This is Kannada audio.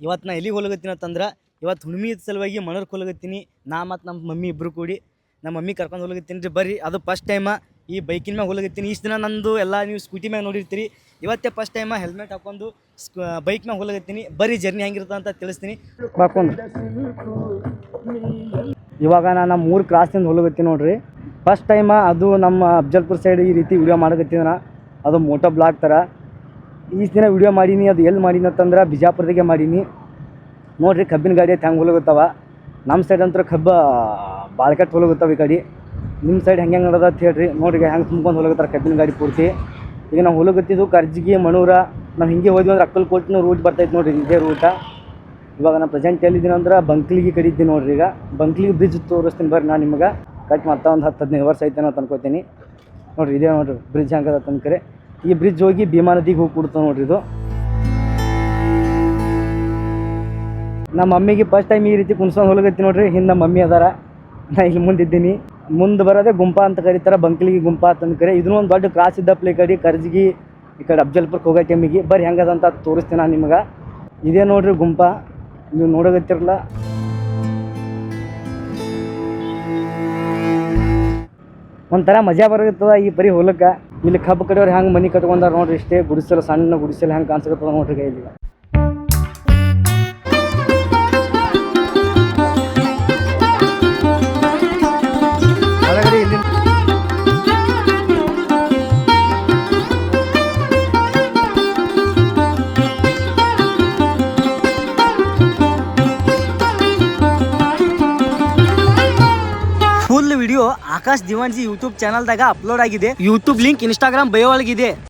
ಇವತ್ತು ನಾ ಎಲ್ಲಿಗೆ ಹೋಗತ್ತೀನಿ ಅಂತಂದ್ರೆ ಇವತ್ತು ಹುಣ್ಣಿಮೆ ಸಲುವಾಗಿ ಮಣರ್ಗೆ ಹೋಗತ್ತೀನಿ. ನಾ ಮತ್ತು ನಮ್ಮ ಮಮ್ಮಿ ಇಬ್ಬರು ಕೂಡಿ ನಮ್ಮ ಮಮ್ಮಿ ಕರ್ಕೊಂಡು ಹೋಗತ್ತೀನಿ ರೀ. ಬರ್ರಿ, ಅದು ಫಸ್ಟ್ ಟೈಮ ಈ ಬೈಕಿನ ಮ್ಯಾಗ ಹೋಗತ್ತೀನಿ. ಇಷ್ಟು ದಿನ ನಂದು ಎಲ್ಲ ನೀವು ಸ್ಕೂಟಿ ಮ್ಯಾಗ ನೋಡಿರ್ತೀರಿ. ಇವತ್ತೇ ಫಸ್ಟ್ ಟೈಮ ಹೆಲ್ಮೆಟ್ ಹಾಕೊಂಡು ಬೈಕ್ ಮ್ಯಾಗ ಹೋಗತ್ತೀನಿ. ಬರ್ರಿ, ಜರ್ನಿ ಹೆಂಗಿರುತ್ತೆ ಅಂತ ತಿಳಿಸ್ತೀನಿ. ಹಾಕೊಂಡು ಇವಾಗ ನಾನು 3 ಕ್ರಾಸಿಂದ ಹೋಗತ್ತೀನಿ ನೋಡ್ರಿ. ಫಸ್ಟ್ ಟೈಮ ಅದು ನಮ್ಮ ಅಫ್ಜಲ್ಪುರ ಸೈಡ್ ಈ ರೀತಿ ವಿಡಿಯೋ ಮಾಡಕತ್ತಿದ್ರೆ ಅದು ಮೋಟೋ ಬ್ಲಾಗ್ ಥರ ಈ ದಿನ ವಿಡಿಯೋ ಮಾಡೀನಿ. ಅದು ಎಲ್ಲಿ ಮಾಡೀನಿ ಅಂತಂದ್ರೆ ಬಿಜಾಪುರದಾಗೆ ಮಾಡೀನಿ ನೋಡಿರಿ. ಕಬ್ಬಿನ ಗಾಡಿ ಐತೆ ಹೆಂಗೆ ಹೋಗತ್ತವ. ನಮ್ಮ ಸೈಡ್ ಅಂತೂ ಕಬ್ಬ ಭಾಳ ಕೆಟ್ಟ ಹೋಗತ್ತವ ಈ ಗಾಡಿ. ನಿಮ್ಮ ಸೈಡ್ ಹೆಂಗೆ ನಡೆದ ಅಂತ ಹೇಳ್ರಿ. ನೋಡ್ರಿ ಹೆಂಗೆ ತುಂಬ್ಕೊಂಡು ಹೋಗತ್ತಾರೆ ಕಬ್ಬಿನ ಗಾಡಿ ಪೂರ್ತಿ. ಈಗ ನಾವು ಹೋಗತ್ತಿದ್ದು ಕರ್ಜಿಗಿ ಮಣೂರ. ನಾವು ಹಿಂಗೆ ಹೋದ್ವಿ ಅಂದ್ರೆ ಅಕ್ಕಲ್ಕೋಟ್ನೂ ರೂಟ್ ಬರ್ತೈತೆ ನೋಡಿರಿ, ಇದೇ ರೂಟ. ಇವಾಗ ನಾನು ಪ್ರೆಸೆಂಟ್ ಎಲ್ಲಿದ್ದೀನಿ ಅಂದ್ರೆ ಬಂಕ್ಲಿಗೆ ಕಡಿದ್ದೀನಿ ನೋಡಿರಿ. ಈಗ ಬಂಕ್ಲಿಗೆ ಬ್ರಿಡ್ಜ್ ತೋರಿಸ್ತೀನಿ ಬರ್ರಿ. ನಾನು ನಿಮಗೆ ಕಟ್ ಮಾಡ್ತಾ ಒಂದು 10-15 ವರ್ಷ ಐತೆ ಅಂತ ಅನ್ಕೋತೀನಿ. ನೋಡಿರಿ ಇದೇ ನೋಡಿರಿ ಬ್ರಿಡ್ಜ್ ಹಂಗದ ತನಕರೆ. ಈ ಬ್ರಿಡ್ಜ್ ಹೋಗಿ ಭೀಮಾ ನದಿಗೆ ಹೋಗಿ ಕೊಡ್ತಾವೆ ನೋಡಿರಿ. ಇದು ನಮ್ಮ ಮಮ್ಮಿಗೆ ಫಸ್ಟ್ ಟೈಮ್ ಈ ರೀತಿ ಕುಣ್ಸ್ಕೊಂಡು ಹೋಗತ್ತೀನಿ ನೋಡಿರಿ. ಹಿಂದೆ ನಮ್ಮ ಮಮ್ಮಿ ಅದಾರ, ನಾ ಇಲ್ಲಿ ಮುಂದಿದ್ದೀನಿ. ಮುಂದೆ ಬರೋದೇ ಗುಂಪಾ ಅಂತ ಕರೀತಾರೆ, ಬಂಕ್ಲಿಗೆ ಗುಂಪಾ ಅಂತಂದ್ರೆ. ಇದನ್ನೂ ಒಂದು ದೊಡ್ಡ ಕ್ರಾಸ್ ಇದ್ದಪ್ಲೆ ಈ ಕಡೆ ಕರ್ಜಿಗಿ ಈ ಕಡೆ ಅಫ್ಜಲ್ಪುರಕ್ಕೆ ಹೋಗೋ ಟೈಮಿಗೆ ಬರ್ರಿ ಹೆಂಗದಂತ ತೋರಿಸ್ತೀನಿ ನಾನು ನಿಮಗೆ. ಇದೇ ನೋಡಿರಿ ಗುಂಪಾ, ನೀವು ನೋಡೋಗತ್ತಿರಲ್ಲ. ಒಂಥರ ಮಜಾ ಬರುತ್ತದ ಈ ಬರೀ ಹೊಲಕ್ಕೆ. ಇಲ್ಲಿ ಕಬ್ಬು ಕಡೆಯವ್ರು ಹೆಂಗೆ ಮನೆ ಕಟ್ಕೊಂಡಾರ ನೋಡ್ರಿ. ಇಷ್ಟೇ ಗುಡಿಸಲು, ಸಣ್ಣ ಗುಡಿಸಲು ಹೆಂಗೆ ಕಾಣಿಸ್ಕತ್ತದ ನೋಡ್ರಿ ಇಲ್ಲಿ. ಇಲ್ಲಿ full video Akash Diwanji YouTube ಚಾನಲ್ದಾಗ ಅಪ್ಲೋಡ್ ಆಗಿದೆ. YouTube link Instagram bio ಒಳಗಿದೆ.